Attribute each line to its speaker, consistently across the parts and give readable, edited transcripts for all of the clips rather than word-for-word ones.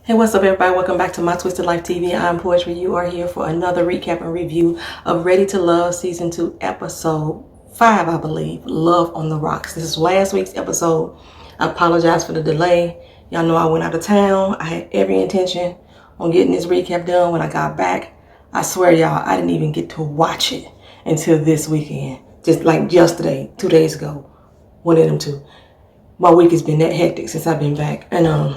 Speaker 1: Hey, what's up everybody? Welcome back to My Twisted Lyf TV. I'm Poetry. You are here for another recap and review of Ready to Love Season 2, Episode 5, I believe, Love on the Rocks. This is last week's episode. I apologize for the delay. Y'all know I went out of town. I had every intention on getting this recap done when I got back. I swear y'all, I didn't even get to watch it until this weekend. Just like yesterday, 2 days ago. One of them two. My week has been that hectic since I've been back. And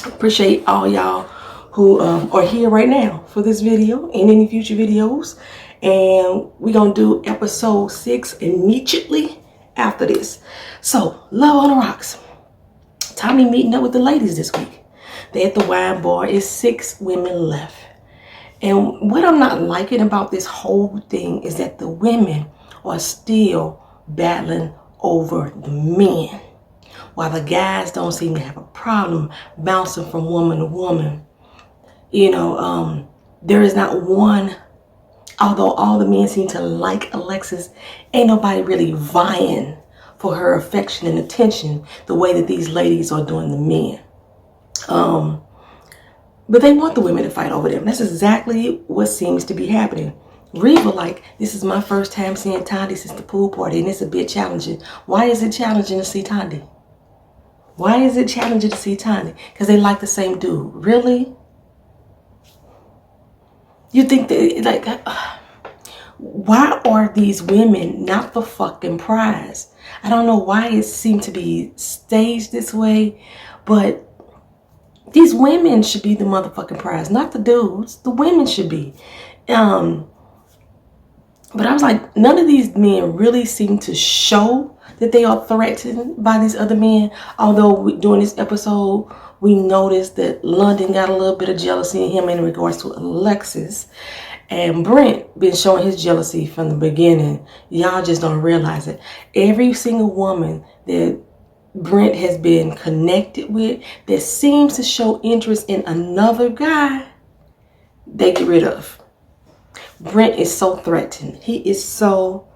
Speaker 1: appreciate all y'all who are here right now for this video and any future videos. And we're gonna do episode 6 immediately after this. So, Love on the Rocks. Tommy meeting up with the ladies this week. They at the wine bar. It's 6 women left. And what I'm not liking about this whole thing is that the women are still battling over the men, while the guys don't seem to have a problem bouncing from woman to woman. You know, there is not one, although all the men seem to like Alexis, ain't nobody really vying for her affection and attention the way that these ladies are doing the men. But they want the women to fight over them. That's exactly what seems to be happening. Reva, like, this is my first time seeing Tandy since the pool party, and it's a bit challenging. Why is it challenging to see Tandy? Why is it challenging to see Tandy? Because they like the same dude. Really? You think that, like, why are these women not the fucking prize? I don't know why it seemed to be staged this way, but these women should be the motherfucking prize, not the dudes. The women should be. But I was like, none of these men really seem to show that they are threatened by these other men. Although during this episode, we noticed that London got a little bit of jealousy in him in regards to Alexis. And Brent been showing his jealousy from the beginning. Y'all just don't realize it. Every single woman that Brent has been connected with that seems to show interest in another guy, they get rid of. Brent is so threatened. He is so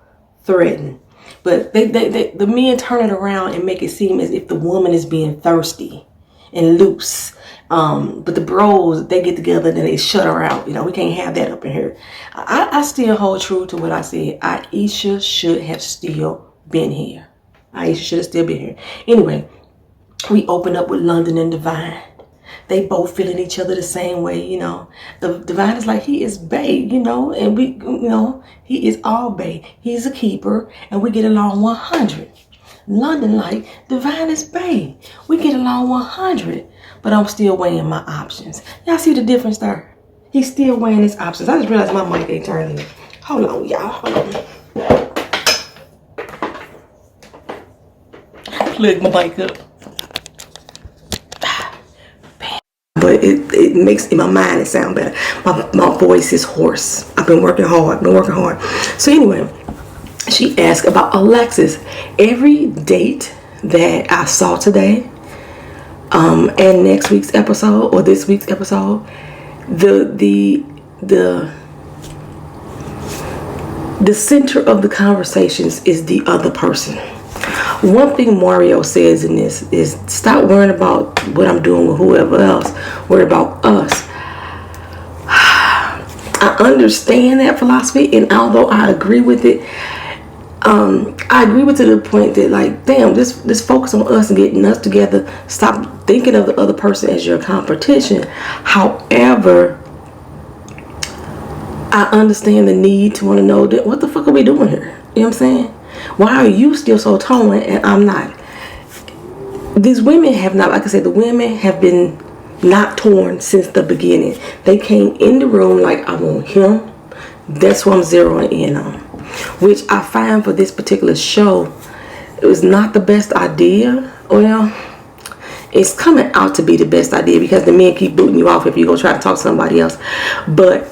Speaker 1: threatened. But the men turn it around and make it seem as if the woman is being thirsty and loose. But the bros, they get together and they shut her out. You know, we can't have that up in here. I still hold true to what I said. Aisha should have still been here. Aisha should have still been here. Anyway, we open up with London and Divine. They both feeling each other the same way, you know. The Divine is like, he is bae, you know, and we, you know, he is all bae. He's a keeper, and we get along 100. London like, Divine is bae. We get along 100, but I'm still weighing my options. Y'all see the difference there? He's still weighing his options. I just realized my mic ain't turning. Hold on, y'all. Hold on. Plug my mic up. But it makes, in my mind, it sound better. My voice is hoarse. I've been working hard. So anyway, she asked about Alexis. Every date that I saw today, and next week's episode or this week's episode, the center of the conversations is the other person. One thing Mario says in this is, stop worrying about what I'm doing with whoever else. Worry about us. I understand that philosophy, and although I agree with it, I agree with it to the point that, like, damn, let's focus on us and getting us together. Stop thinking of the other person as your competition. However, I understand the need to want to know that what the fuck are we doing here? You know what I'm saying? Why are you still so torn and I'm not? These women have not, like I said, the women have been not torn since the beginning. They came in the room like, I want him. That's what I'm zeroing in on. Which I find for this particular show, it was not the best idea. Well, it's coming out to be the best idea because the men keep booting you off if you go try to talk to somebody else. But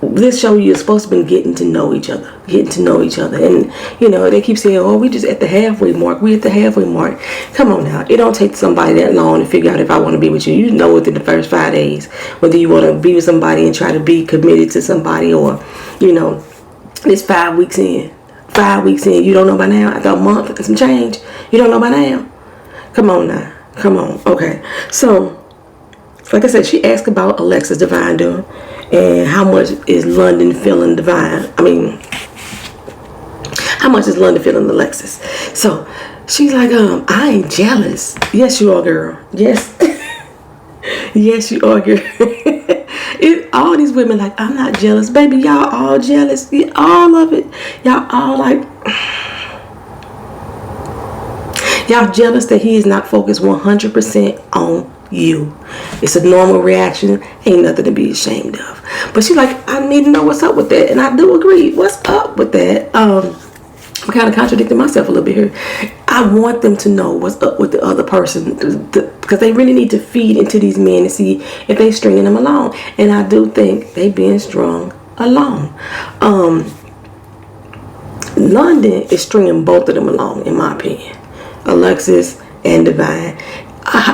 Speaker 1: this show, you're supposed to be getting to know each other. And, you know, they keep saying, oh, we just at the halfway mark. We at the halfway mark. Come on now. It don't take somebody that long to figure out if I want to be with you. You know within the first 5 days whether you want to be with somebody and try to be committed to somebody, or, you know, it's 5 weeks in. 5 weeks in. You don't know by now? After a month and some change, you don't know by now? Come on now. Come on. Okay. So like I said, she asked about Alexis Divine doing, and how much is London feeling Divine. I mean, how much is London feeling Alexis? So she's like, I ain't jealous. Yes, you are, girl. Yes. Yes, you are, girl. All these women like, I'm not jealous. Baby, y'all all jealous. All of it. Y'all all like, y'all jealous that he is not focused 100% on you. It's a normal reaction. Ain't nothing to be ashamed of. But she's like, I need to know what's up with that. And I do agree. What's up with that? I'm kind of contradicting myself a little bit here. I want them to know what's up with the other person, because they really need to feed into these men and see if they stringing them along. And I do think they being strung along. London is stringing both of them along, in my opinion, Alexis and Divine,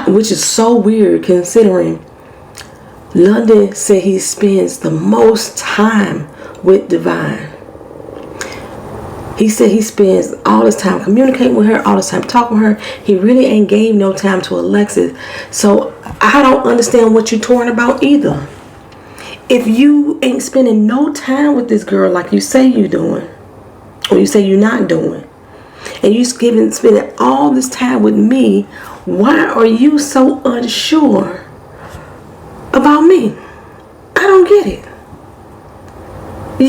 Speaker 1: which is so weird considering London said he spends the most time with Divine. He said he spends all his time communicating with her, all his time talking with her. He really ain't gave no time to Alexis. So I don't understand what you're torn about either. If you ain't spending no time with this girl like you say you doing, or you say you're not doing, and you spending all this time with me, why are you so unsure about me? I don't get it.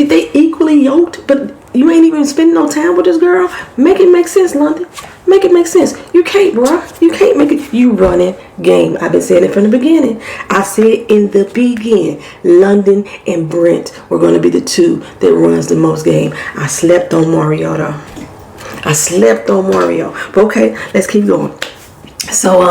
Speaker 1: They equally yoked, but you ain't even spending no time with this girl. Make it make sense, London. Make it make sense. You can't, bro. You can't make it. You running game. I've been saying it from the beginning. I said in the beginning, London and Brent were going to be the two that runs the most game. I slept on Mario, though. I slept on Mario. But okay, let's keep going. So,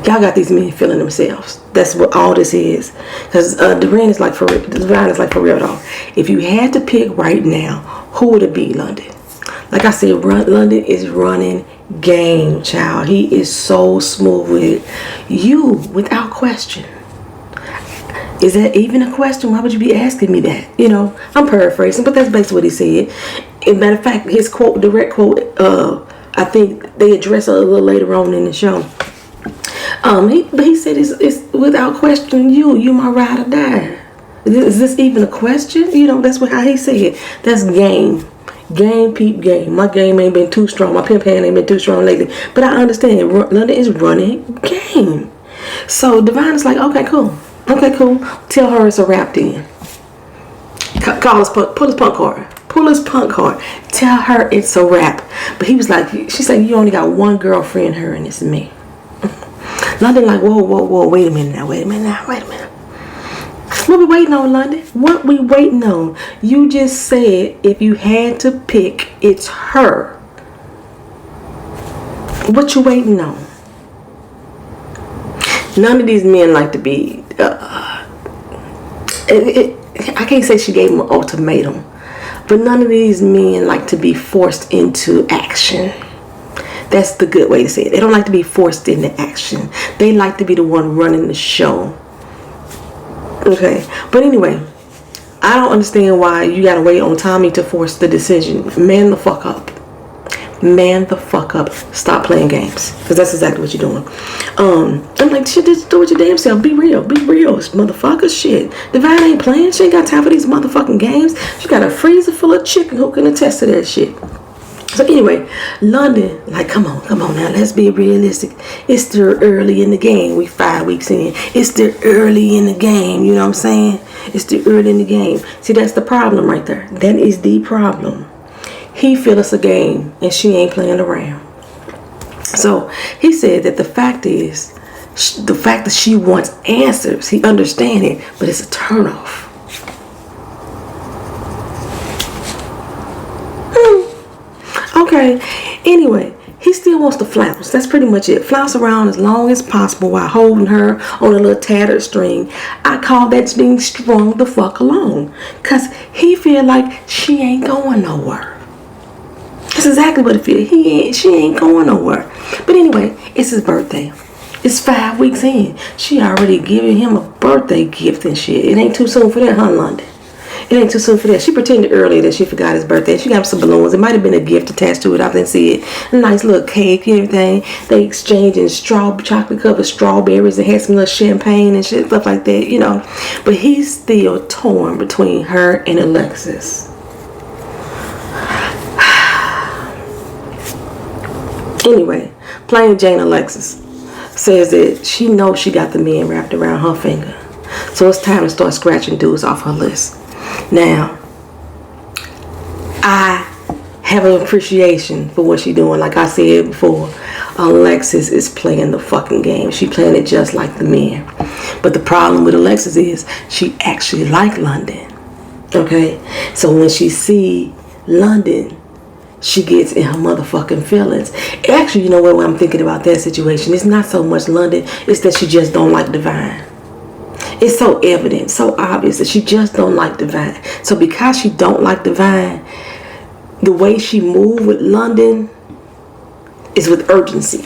Speaker 1: y'all got these men feeling themselves. That's what all this is. Because Divine is like for real though. If you had to pick right now, who would it be, London? Like I said, London is running game, child. He is so smooth with it. You, without question. Is that even a question? Why would you be asking me that? You know, I'm paraphrasing, but that's basically what he said. As a matter of fact, his quote, direct quote, I think they address it a little later on in the show. But he said it's without question you my ride or die. Is this even a question? You know, that's how he said it. That's game. Game, peep game. My game ain't been too strong. My pimp hand ain't been too strong lately. But I understand. London is running game. So Divine is like, okay, cool. Okay, cool. Tell her it's a wrap then. Pull his punk card. Pull his punk card. Tell her it's a wrap. But he was like, she said, you only got one girlfriend, her, and it's me. London like, whoa, wait a minute now. What we waiting on, London? What we waiting on? You just said if you had to pick, it's her. What you waiting on? None of these men like to be, I can't say she gave him an ultimatum, but none of these men like to be forced into action. That's the good way to say it. They don't like to be forced into action. They like to be the one running the show. Okay. But anyway, I don't understand why you gotta wait on Tommy to force the decision. Man the fuck up. Man the fuck up. Stop playing games. Because that's exactly what you're doing. I'm like, shit, just do it your damn self. Be real. Be real. Motherfucker, shit. Divine ain't playing. She ain't got time for these motherfucking games. She got a freezer full of chicken who can attest to that shit. So anyway, London, like, come on now, let's be realistic. It's still early in the game. We 5 weeks in. It's still early in the game, you know what I'm saying? It's still early in the game. See, that's the problem right there. That is the problem. He feel it's a game, and she ain't playing around. So he said that the fact that she wants answers, he understand it, but it's a turnoff. Okay, anyway, he still wants to flounce. That's pretty much it. Flounce around as long as possible while holding her on a little tattered string. I call that being strung the fuck along. Because he feel like she ain't going nowhere. That's exactly what it feels. She ain't going nowhere. But anyway, it's his birthday. It's 5 weeks in. She already giving him a birthday gift and shit. It ain't too soon for that, huh, London? It ain't too soon for that. She pretended earlier that she forgot his birthday. She got him some balloons. It might have been a gift attached to it. I didn't see it. A nice little cake and everything. They exchanging chocolate covered strawberries and had some little champagne and shit, stuff like that, you know. But he's still torn between her and Alexis. Anyway, plain Jane Alexis says that she knows she got the men wrapped around her finger. So it's time to start scratching dudes off her list. Now, I have an appreciation for what she's doing. Like I said before, Alexis is playing the fucking game. She playing it just like the men. But the problem with Alexis is she actually like London. Okay? So when she see London, she gets in her motherfucking feelings. Actually, you know what I'm thinking about that situation? It's not so much London. It's that she just don't like Divine. It's so evident, so obvious that she just don't like Divine. So because she don't like Divine, the way she move with London is with urgency.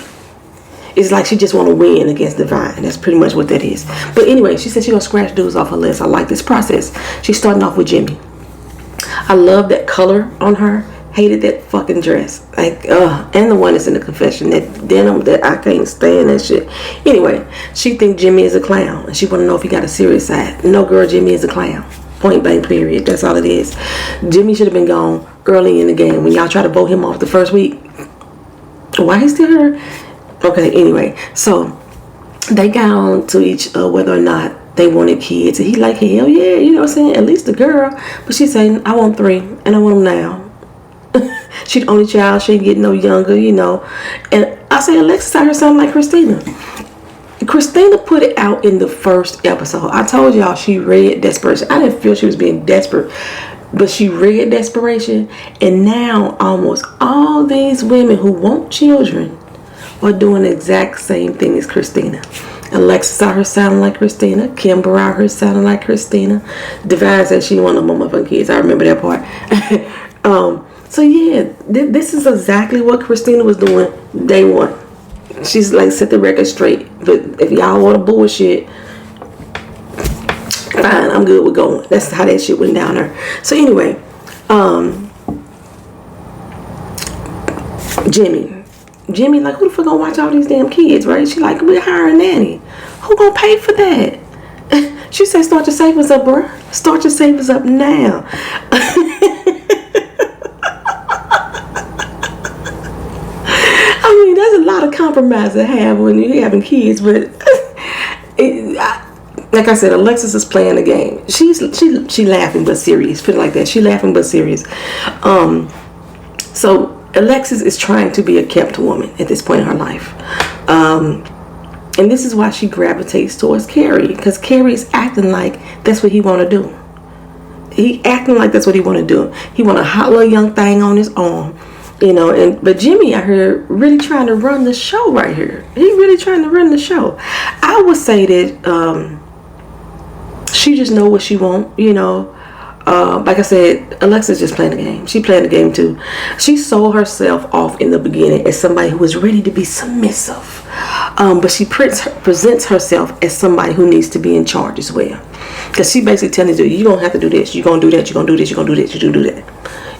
Speaker 1: It's like she just want to win against Divine. That's pretty much what that is. But anyway, she said she gonna scratch dudes off her list. I like this process. She's starting off with Jimmy. I love that color on her. Hated that fucking dress. Like, and the one that's in the confession, that denim, that I can't stand that shit. Anyway, she think Jimmy is a clown, and she want to know if he got a serious side. No, girl, Jimmy is a clown. Point blank, period. That's all it is. Jimmy should have been gone early in the game when y'all try to vote him off the first week. Why he still here? Okay, anyway, so they got on to each whether or not they wanted kids, and he like, hell yeah, you know what I'm saying, at least a girl. But she saying, I want 3, and I want them now. She the only child. She ain't getting no younger, you know. And I say Alexis out here sound like Christina. Christina put it out in the first episode. I told y'all she read desperation. I didn't feel she was being desperate, but she read desperation. And now almost all these women who want children are doing the exact same thing as Christina. Alexis out here sounding like Christina. Kimber out here sounding like Christina. Divine said she wanted more motherfucking kids. I remember that part. So yeah, this is exactly what Christina was doing day one. She's like, set the record straight. But if y'all want to bullshit, fine, I'm good with going. That's how that shit went down there. So anyway, Jimmy like, who the fuck gonna watch all these damn kids, right? She like, we're hiring a nanny. Who gonna pay for that? She said, start your savings up, bruh. Start your savings up now. I mean, there's a lot of compromise to have when you're having kids, but like I said, Alexis is playing the game. She laughing but serious. Put it like that. She laughing but serious. So Alexis is trying to be a kept woman at this point in her life. And this is why she gravitates towards Carrie, because Carrie is acting like that's what he want to do. He acting like that's what he want to do. He want a hot little young thing on his arm. You know, but Jimmy out here really trying to run the show right here. He really trying to run the show. I would say that she just know what she want, you know. Like I said, Alexis just playing the game. She playing the game too. She sold herself off in the beginning as somebody who was ready to be submissive. But she presents herself as somebody who needs to be in charge as well. Because she basically telling you, you don't have to do this. You're going to do that. You're going to do this. You're going to do this. You do that.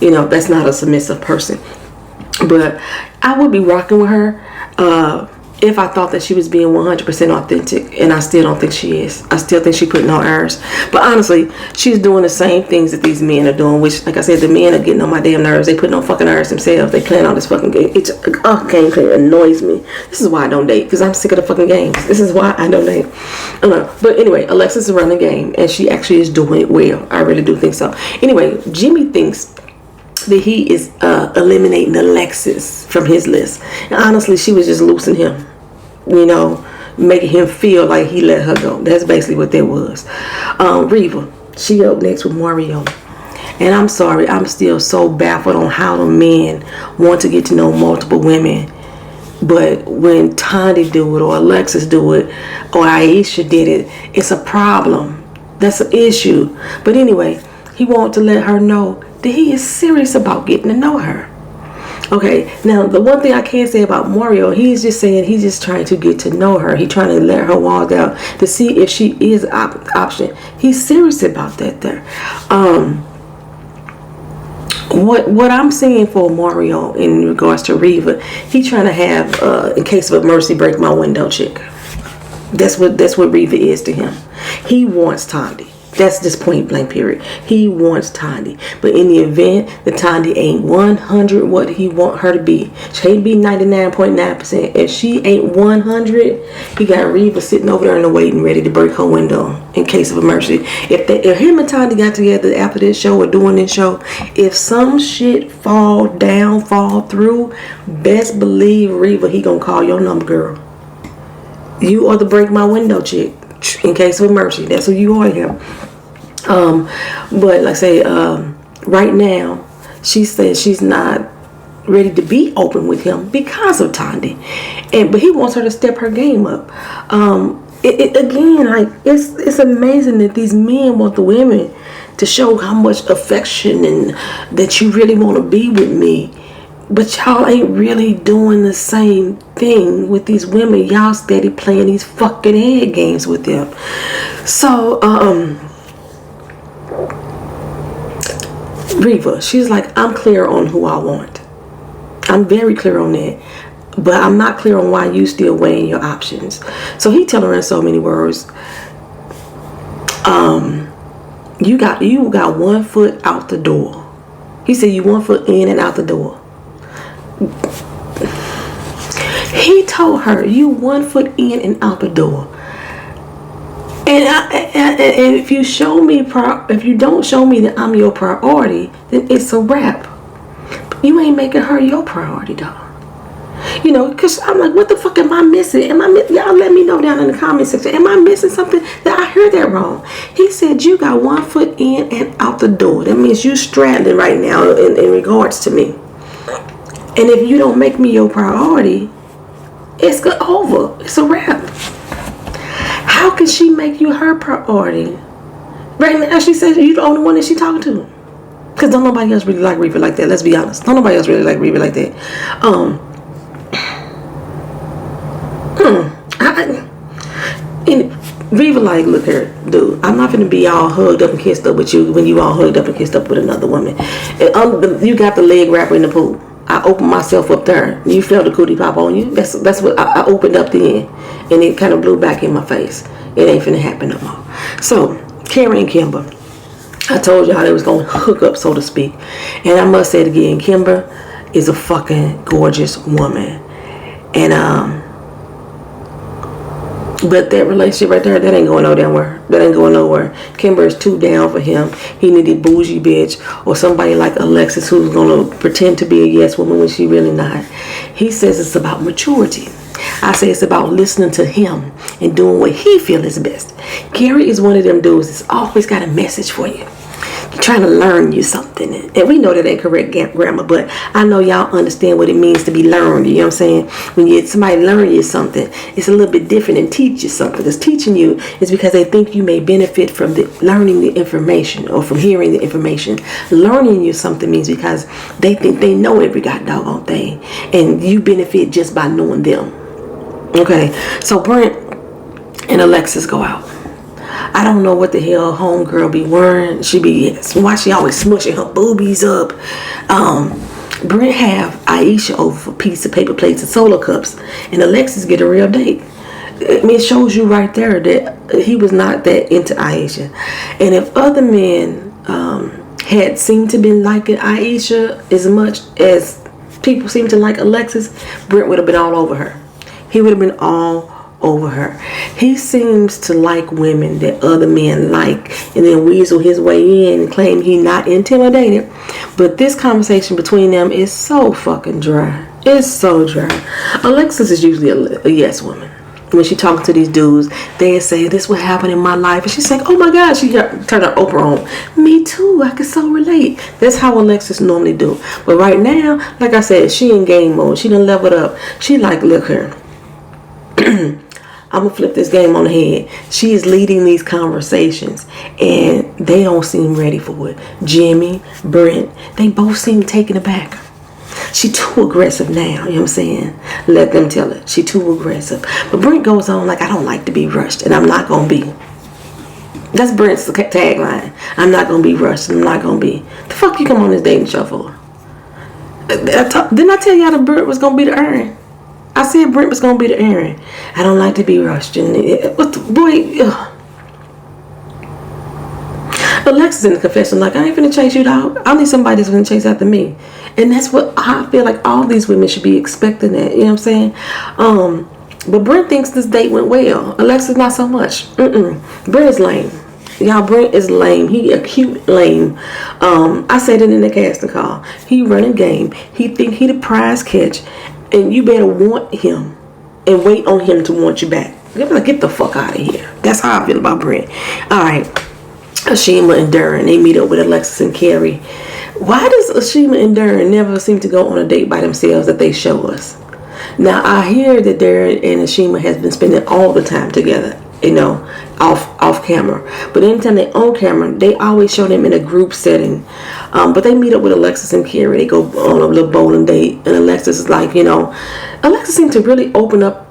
Speaker 1: You know, that's not a submissive person. But I would be rocking with her if I thought that she was being 100% authentic, and I still don't think she is. I still think she's putting on airs. But honestly, she's doing the same things that these men are doing, which, like I said, the men are getting on my damn nerves. They putting on fucking airs themselves. They playing all this fucking game. Gameplay annoys me. This is why I don't date, because I'm sick of the fucking games. This is why I don't date. I don't know. But anyway, Alexis is running the game, and she actually is doing it well. I really do think so. Anyway, Jimmy thinks that he is eliminating Alexis from his list. And honestly, she was just losing him, you know, making him feel like he let her go. That's basically what that was. Reva, she up next with Mario. And I'm sorry, I'm still so baffled on how the men want to get to know multiple women. But when Tandi do it, or Alexis do it, or Aisha did it, it's a problem. That's an issue. But anyway, he wanted to let her know that he is serious about getting to know her. Okay, now the one thing I can say about Mario, he's just saying he's just trying to get to know her. He's trying to let her walk out to see if she is an option. He's serious about that there. What I'm seeing for Mario in regards to Reva, he trying to have in case of a mercy break my window chick. That's what Reva is to him. He wants Tandy. That's just point blank period. He wants Tandy. But in the event that Tandy ain't 100 what he want her to be, she can't be 99.9%. If she ain't 100, he got Reva sitting over there in the waiting ready to break her window in case of emergency. If him and Tandy got together after this show or doing this show, if some shit fall through, best believe Reva, he gonna call your number, girl. You are the break my window chick in case of emergency. That's who you are here. But like I say, right now, she says she's not ready to be open with him because of Tandy, but he wants her to step her game up. Again, like it's amazing that these men want the women to show how much affection and that you really want to be with me. But y'all ain't really doing the same thing with these women. Y'all steady playing these fucking head games with them. So, Reva, she's like, I'm clear on who I want. I'm very clear on that. But I'm not clear on why you still weighing your options. So he telling her in so many words, you got 1 foot out the door. He said you 1 foot in and out the door. He told her you 1 foot in and out the door, and if you don't show me that I'm your priority, then it's a wrap. You ain't making her your priority, dog. You know, because I'm like, what the fuck am I missing? Y'all let me know down in the comment section. Am I missing something? That I heard that wrong? He said you got 1 foot in and out the door. That means you straddling right now in regards to me. And if you don't make me your priority, it's over. It's a wrap. How can she make you her priority? Right now, she says you're the only one that she talking to. Because don't nobody else really like Reva like that. Let's be honest. Don't nobody else really like Reva like that. Reva like, look here, dude. I'm not gonna be all hugged up and kissed up with you when you all hugged up and kissed up with another woman. You got the leg wrapper in the pool. I opened myself up there. You felt the cootie pop on you. That's what I opened up then, and it kind of blew back in my face. It ain't finna happen no more. So, Karen and Kimber, I told y'all they was gonna hook up, so to speak, and I must say it again. Kimber is a fucking gorgeous woman, and but that relationship right there, that ain't going nowhere. That ain't going nowhere. Kimber is too down for him. He needed bougie bitch or somebody like Alexis who's gonna pretend to be a yes woman when she really not. He says it's about maturity. I say it's about listening to him and doing what he feels is best. Gary is one of them dudes that's always got a message for you. Trying to learn you something, and we know that ain't correct grammar, but I know y'all understand what it means to be learned. You know what I'm saying? When somebody learn you something, it's a little bit different than teach you something. Because teaching you is because they think you may benefit from learning the information or from hearing the information. Learning you something means because they think they know every god doggone thing, and you benefit just by knowing them. Okay, so Brent and Alexis go out. I don't know what the hell homegirl be wearing. Why she always smushing her boobies up. Brent have Aisha over for piece of paper plates and soda cups, and Alexis get a real date. It shows you right there that he was not that into Aisha. And if other men had seemed to be liking Aisha as much as people seem to like Alexis, Brent would have been all over her. He would have been all over her. He seems to like women that other men like, and then weasel his way in and claim he not intimidated. But this conversation between them is so fucking dry. It's so dry. Alexis is usually a yes woman. When she talking to these dudes, they say, this what happened in my life, and she's like, oh my god, she turned her Oprah on. Me too, I can so relate. That's how Alexis normally do. But right now, like I said, she in game mode. She done leveled up. She like, look here, I'm gonna flip this game on the head. She is leading these conversations, and they don't seem ready for it. Jimmy, Brent, they both seem taken aback. She too aggressive now, you know what I'm saying? Let them tell it. She too aggressive. But Brent goes on like, I don't like to be rushed, and I'm not going to be. That's Brent's tagline. I'm not going to be rushed, and I'm not going to be. The fuck you come on this dating show for? Didn't I tell y'all that Brent was going to be the Aaron? I said Brent was going to be the Aaron. I don't like to be rushed. And boy, ugh. Alexis in the confession like, I ain't finna chase you, dog. I need somebody that's gonna chase after me. And that's what I feel like all these women should be expecting that. You know what I'm saying? But Brent thinks this date went well. Alexis not so much. Brent is lame. Y'all, Brent is lame. He a cute lame. I said it in the casting call. He running game. He think he the prize catch. And you better want him and wait on him to want you back. Get the fuck out of here. That's how I feel about Brent. Alright. Ashima and Darren, they meet up with Alexis and Carrie. Why does Ashima and Darren never seem to go on a date by themselves that they show us? Now I hear that Darren and Ashima has been spending all the time together, you know, off camera. But anytime they're on camera, they always show them in a group setting. But they meet up with Alexis and Carrie. They go on a little bowling date, and Alexis is like, you know, Alexis seemed to really open up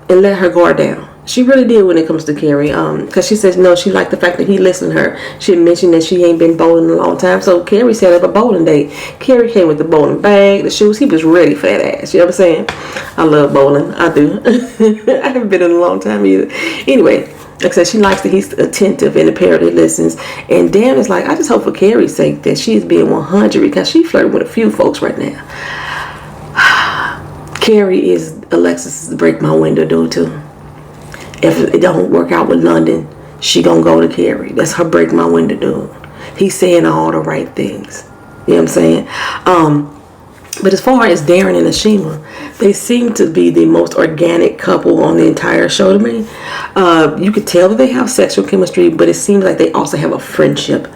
Speaker 1: and let her guard down. She really did when it comes to Carrie, because she says no, she liked the fact that he listened to her. She mentioned that she ain't been bowling in a long time, so Carrie set up a bowling date. Carrie came with the bowling bag, the shoes. He was ready for that ass. You know what I'm saying? I love bowling. I do. I haven't been in a long time either. Anyway, like I said, she likes that he's attentive and apparently listens. And Dan is like, I just hope for Carrie's sake that she is being 100 because she flirting with a few folks right now. Carrie is Alexis' break my window dude too. If it don't work out with London, she gonna go to Carrie. That's her break my window dude. He's saying all the right things. You know what I'm saying? But as far as Darren and Ashima, they seem to be the most organic couple on the entire show to me. You could tell that they have sexual chemistry, but it seems like they also have a friendship.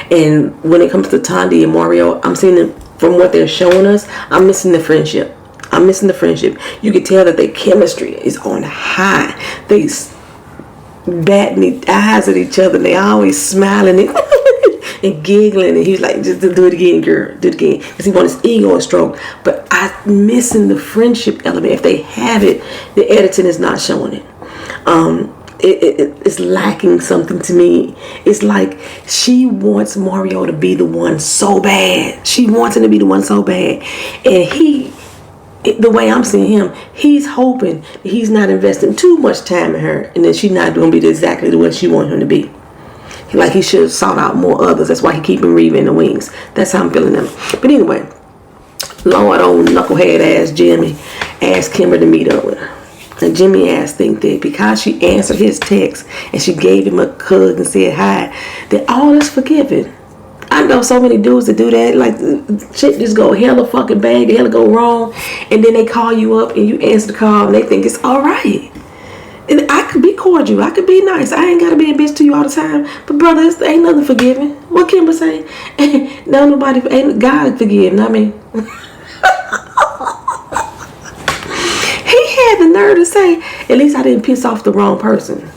Speaker 1: And when it comes to Tandy and Mario, I'm seeing it from what they're showing us. I'm missing the friendship. You can tell that their chemistry is on high. They batting the eyes at each other. And they always smiling and giggling. And he's like, just do it again, girl. Do it again. Because he wants his ego stroke. But I'm missing the friendship element. If they have it, the editing is not showing it. It's lacking something to me. It's like she wants Mario to be the one so bad. She wants him to be the one so bad. And the way I'm seeing him, he's hoping that he's not investing too much time in her and that she's not going to be exactly the way she wants him to be. Like he should have sought out more others. That's why he keeping Reva in the wings. That's how I'm feeling them. But anyway, Lord old knucklehead ass Jimmy asked Kimber to meet up with her. And Jimmy ass think that because she answered his text and she gave him a hug and said hi, that all is forgiven. I know so many dudes that do that. Like, shit just go hella fucking bad, hella go wrong, and then they call you up and you answer the call and they think it's alright. And I could be cordial, I could be nice, I ain't gotta be a bitch to you all the time. But brother, ain't nothing forgiving. What Kimber say? No, nobody, ain't God forgive, not me. He had the nerve to say, at least I didn't piss off the wrong person.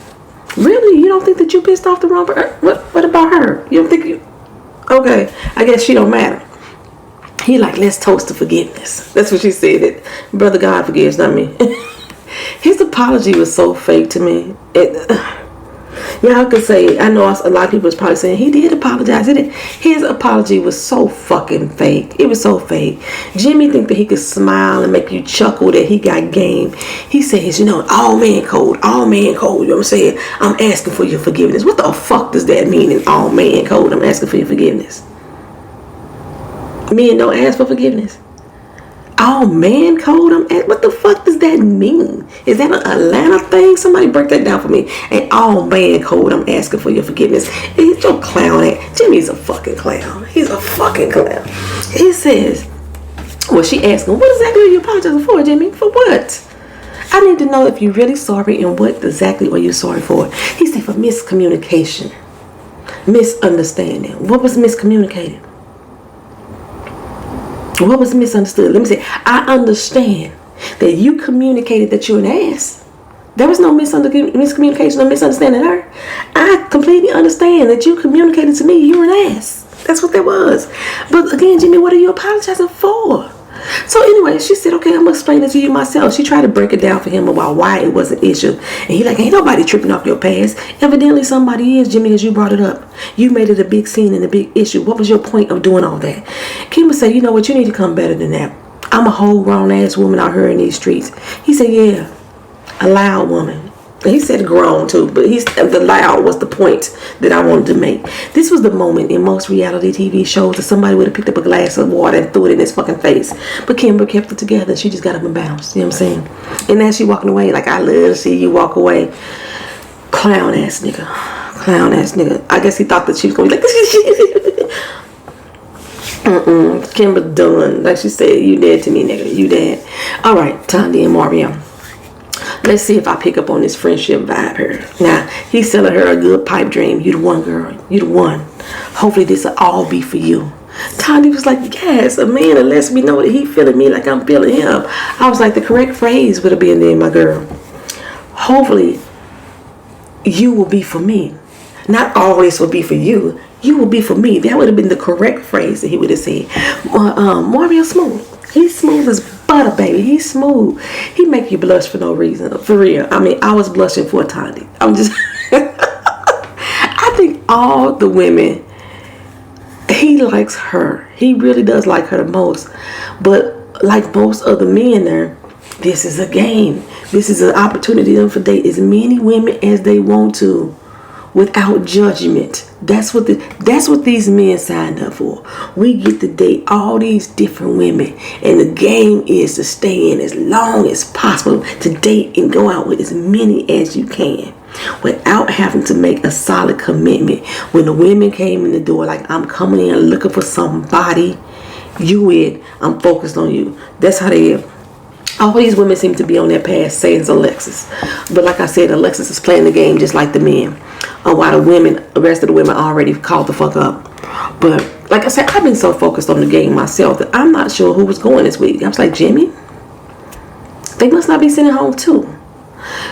Speaker 1: Really? You don't think that you pissed off the wrong person? What about her? You don't think you... Okay, I guess she don't matter. He like, let's toast to forgiveness. That's what she said. That brother God forgives, not me. His apology was so fake to me. Y'all could say, I know a lot of people is probably saying he did apologize. His apology was so fucking fake. It was so fake. Jimmy think that he could smile and make you chuckle that he got game. He says, you know, all man code. You know what I'm saying? I'm asking for your forgiveness. What the fuck does that mean in all man code? I'm asking for your forgiveness. Men don't ask for forgiveness. All man code, what the fuck does that mean? Is that an Atlanta thing? Somebody break that down for me. And all man code, I'm asking for your forgiveness. It's your clown ass. Jimmy's a fucking clown. He's a fucking clown. He says, well, she asked him, what exactly are you apologizing for, Jimmy? For what? I need to know if you're really sorry and what exactly are you sorry for. He said for miscommunication. Misunderstanding. What was miscommunicated? What was misunderstood? Let me say, I understand that you communicated that you're an ass. There was no miscommunication or misunderstanding her. I completely understand that you communicated to me you're an ass. That's what that was. But again, Jimmy, what are you apologizing for? So anyway, she said, okay, I'm gonna explain it to you myself. She tried to break it down for him about why it was an issue. And he like, ain't nobody tripping off your past. Evidently somebody is, Jimmy, because you brought it up. You made it a big scene and a big issue. What was your point of doing all that? Kimber said, you know what, you need to come better than that. I'm a whole grown ass woman out here in these streets. He said, yeah, a loud woman. He said grown too, but the loud was the point that I wanted to make. This was the moment in most reality TV shows that somebody would have picked up a glass of water and threw it in his fucking face. But Kimber kept it together. She just got up and bounced. You know what I'm saying? And as she walking away, like, I love to see you walk away. Clown ass nigga. Clown ass nigga. I guess he thought that she was going to be like, Kimber done. Like she said, you dead to me, nigga. You dead. All right, Tandy and Mario. Let's see if I pick up on this friendship vibe here. Now, he's selling her a good pipe dream. You the one, girl. You the one. Hopefully this will all be for you. Tandy was like, yes, a man that lets me know that he feeling me like I'm feeling him. I was like, the correct phrase would have been there, my girl. Hopefully you will be for me. Not always will be for you. You will be for me. That would have been the correct phrase that he would have said. Mario smooth. He's smooth as butter, baby. He's smooth. He make you blush for no reason. For real. I mean, I was blushing for Tandy. I'm just... I think all the women, he likes her. He really does like her the most. But like most other men there, this is a game. This is an opportunity for them to date as many women as they want to, without judgment. That's what these men signed up for. We get to date all these different women, and the game is to stay in as long as possible, to date and go out with as many as you can without having to make a solid commitment. When the women came in the door like, I'm coming in looking for somebody, you in, I'm focused on you. That's how they are. All these women seem to be on their path saying it's Alexis. But like I said, Alexis is playing the game just like the men. While the rest of the women already called the fuck up. But like I said, I've been so focused on the game myself that I'm not sure who was going this week. I was like, Jimmy? They must not be sitting home too.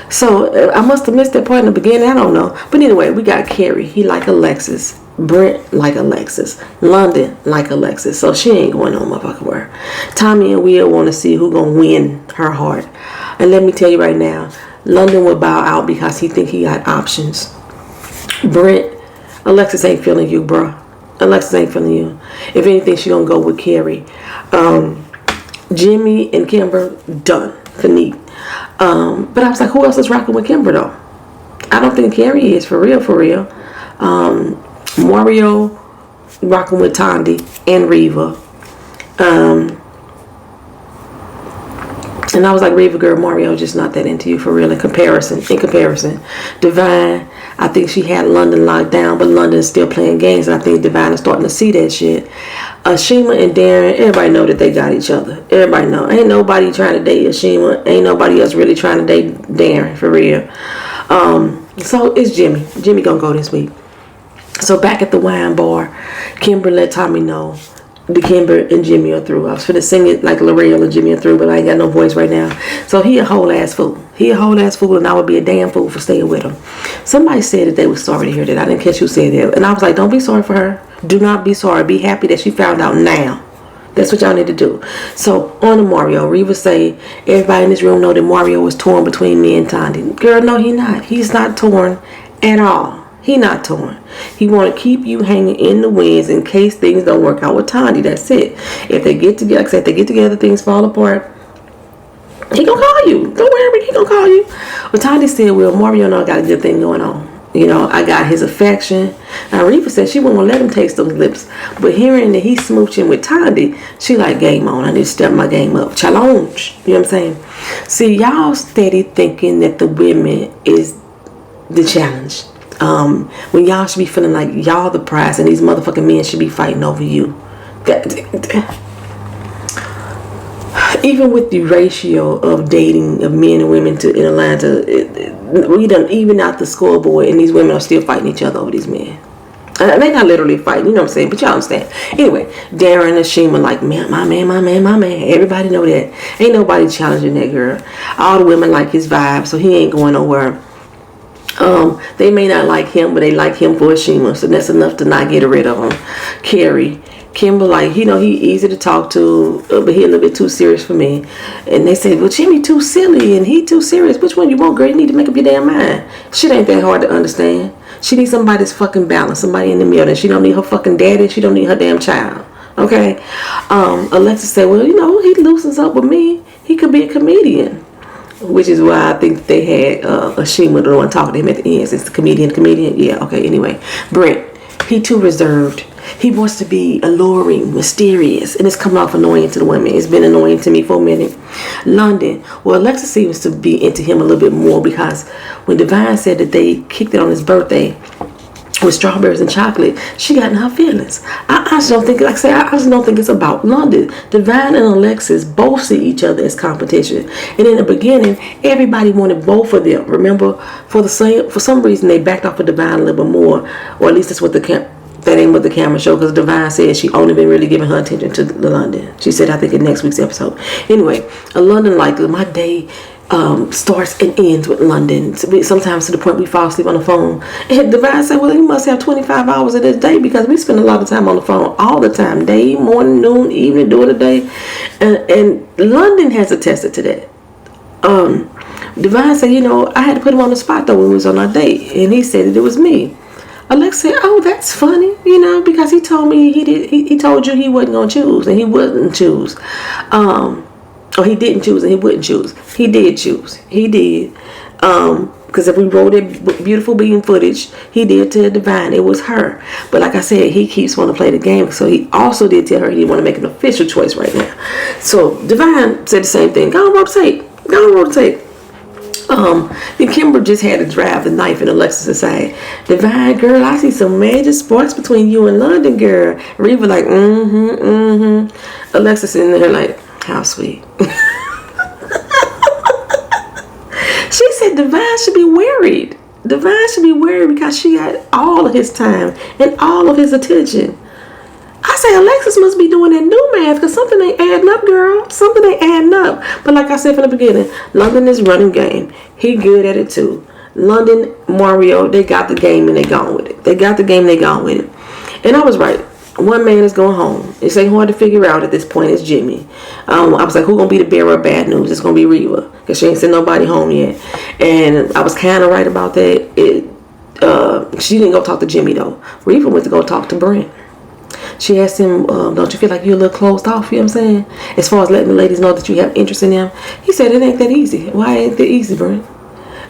Speaker 1: So I must have missed that part in the beginning. I don't know. But anyway, we got Carrie. He like Alexis. Brent like Alexis. London like Alexis. So she ain't going no motherfucking where. Tommy and Will want to see who gonna win her heart. And let me tell you right now, London will bow out because he think he got options. Brent, Alexis ain't feeling you, bro. Alexis ain't feeling you. If anything, she gonna go with Carrie. Jimmy and Kimber, done. Finite. But I was like, who else is rocking with Kimber though? I don't think Carrie is, for real, for real. Mario rocking with Tandy and Reva. And I was like, Reva girl, Mario just not that into you, for real. In comparison. Divine, I think she had London locked down, but London's still playing games, and I think Divine is starting to see that shit. Shima and Darren, everybody know that they got each other. Everybody know. Ain't nobody trying to date Shima. Ain't nobody else really trying to date Darren, for real. So it's Jimmy. Jimmy gonna go this week. So back at the wine bar, Kimber let Tommy know the Kimber and Jimmy are through. I was finna sing it like L'Oreal and Jimmy are through, but I ain't got no voice right now. So he a whole ass fool. He a whole ass fool, and I would be a damn fool for staying with him. Somebody said that they were sorry to hear that. I didn't catch who said that. And I was like, don't be sorry for her. Do not be sorry. Be happy that she found out now. That's what y'all need to do. So on to Mario. Reva say everybody in this room know that Mario is torn between me and Tandy. Girl, no, he not. He's not torn at all. He not torn. He want to keep you hanging in the wings in case things don't work out with Tandy. That's it. If they get together, like I said, if they get together, things fall apart, he gonna call you. Don't worry, he gonna call you. But Tandy said, well, Mario and I got a good thing going on. You know, I got his affection. Now, Reva said she wouldn't let him taste those lips. But hearing that he's smooching with Tandy, she like, game on. I need to step my game up. Challenge. You know what I'm saying? See, y'all steady thinking that the women is the challenge. When y'all should be feeling like y'all the prize and these motherfucking men should be fighting over you. Even with the ratio of dating of men and women in Atlanta, we done even out the scoreboard, and these women are still fighting each other over these men. They not literally fighting, you know what I'm saying, but y'all understand. Anyway, Darren and Shima like, man, my man. Everybody know that. Ain't nobody challenging that girl. All the women like his vibe, so he ain't going nowhere. They may not like him, but they like him for Shima, so that's enough to not get rid of him. Carrie Kimber, like, he easy to talk to, but he a little bit too serious for me. And they said, well, Jimmy too silly and he too serious. Which one you want, girl? You need to make up your damn mind. Shit ain't that hard to understand. She needs somebody that's fucking balanced, somebody in the middle. And she don't need her fucking daddy. She don't need her damn child. Okay? Alexis said, well, he loosens up with me. He could be a comedian. Which is why I think they had Ashima, the one talking to him at the end. It's the comedian. Yeah, okay, anyway. Brent, he too reserved. He wants to be alluring, mysterious, and it's coming off annoying to the women. It's been annoying to me for a minute. London, well, Alexis seems to be into him a little bit more, because when Divine said that they kicked it on his birthday with strawberries and chocolate, she got in her feelings. I just don't think, like I say, I just don't think it's about London. Divine and Alexis both see each other as competition, and in the beginning, everybody wanted both of them. Remember, for some reason, they backed off of Divine a little bit more, or at least that's what that ain't what the camera showed, because Divine said she only been really giving her attention to the London. She said, I think, in next week's episode. Anyway, a London, like, my day starts and ends with London. Sometimes to the point we fall asleep on the phone. And Divine said, well, you must have 25 hours of this day, because we spend a lot of time on the phone all the time. Day, morning, noon, evening, during the day. And London has attested to that. Divine said, I had to put him on the spot, though, when we was on our date. And he said that it was me. Alexa said, oh, that's funny, because he told me he told you he wasn't going to choose, and he wouldn't choose. Or he didn't choose and he wouldn't choose. He did choose. He did. Because if we wrote it, beautiful being footage, he did tell Divine it was her. But like I said, he keeps wanting to play the game. So he also did tell her he didn't want to make an official choice right now. So Divine said the same thing. Go on, rotate. Then Kimber just had to drive the knife in Alexis' side. Divine, girl, I see some major sparks between you and London, girl. Reva like, Alexis in there like, how sweet. She said Divine should be worried. Divine should be worried because she got all of his time and all of his attention. I say Alexis must be doing that new math, because something ain't adding up, girl. Something ain't adding up. But like I said from the beginning, London is running game. He good at it too. London, Mario, they got the game and they gone with it. And I was right. One man is going home. It's ain't hard to figure out at this point. It's Jimmy. I was like, who gonna be the bearer of bad news? It's gonna be Reva, because she ain't sent nobody home yet. And I was kind of right about that. She didn't go talk to Jimmy though. Reva went to go talk to Brent. She asked him, don't you feel like you're a little closed off? You know what I'm saying? As far as letting the ladies know that you have interest in them. He said it ain't that easy. Why ain't that easy, Brent?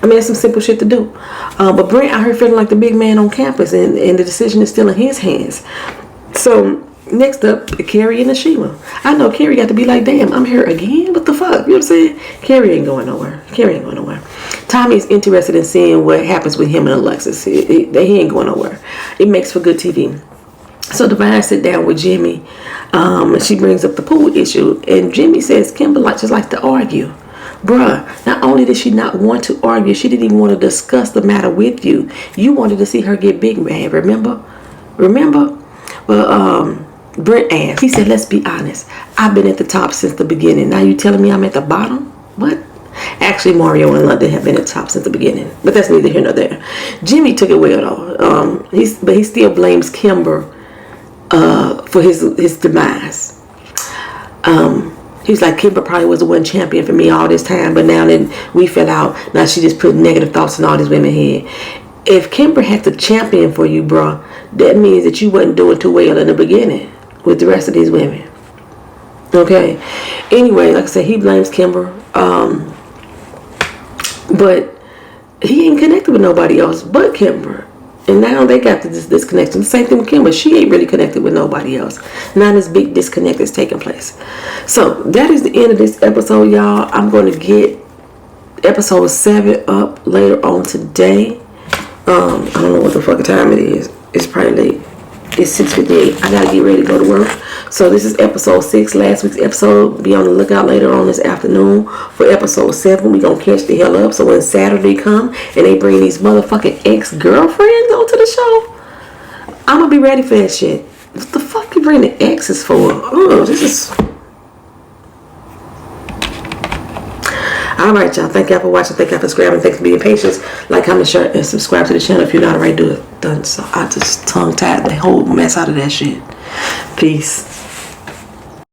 Speaker 1: I mean, it's some simple shit to do. But Brent out here feeling like the big man on campus, and the decision is still in his hands. So next up, Carrie and Ashima. I know Carrie got to be like, damn, I'm here again? What the fuck? You know what I'm saying? Carrie ain't going nowhere. Tommy's interested in seeing what happens with him and Alexis. He ain't going nowhere. It makes for good TV. So Divine sit down with Jimmy, and she brings up the pool issue, and Jimmy says Kimber just likes to argue. Bruh, not only did she not want to argue, she didn't even want to discuss the matter with you. You wanted to see her get big mad, remember? Well, Brent asked, he said, let's be honest, I've been at the top since the beginning. Now you telling me I'm at the bottom? What? Actually, Mario and London have been at the top since the beginning, but that's neither here nor there. Jimmy took it well though. But he still blames Kimber for his demise. He's like, Kimber probably was the one champion for me all this time, but now that we fell out, now she just put negative thoughts in all these women's head. If Kimber had to champion for you, bro, that means that you wasn't doing too well in the beginning with the rest of these women. Okay. Anyway, like I said, he blames Kimber, but he ain't connected with nobody else but Kimber. And now they got this disconnection. The same thing with Kimber. She ain't really connected with nobody else. Now this big disconnect is taking place. So that is the end of this episode, y'all. I'm going to get episode 7 up later on today. I don't know what the fucking time it is. It's probably late. It's 6:58. I gotta get ready to go to work. So this is episode 6, last week's episode. Be on the lookout later on this afternoon for episode 7. We gonna catch the hell up. So when Saturday come and they bring these motherfucking ex-girlfriends onto the show, I'm gonna be ready for that shit. What the fuck you bring the exes for? Oh, this is... Alright, y'all. Thank y'all for watching. Thank y'all for subscribing. Thanks for being patient. Like, comment, share, and subscribe to the channel if you're not already done. So I just tongue-tied the whole mess out of that shit. Peace.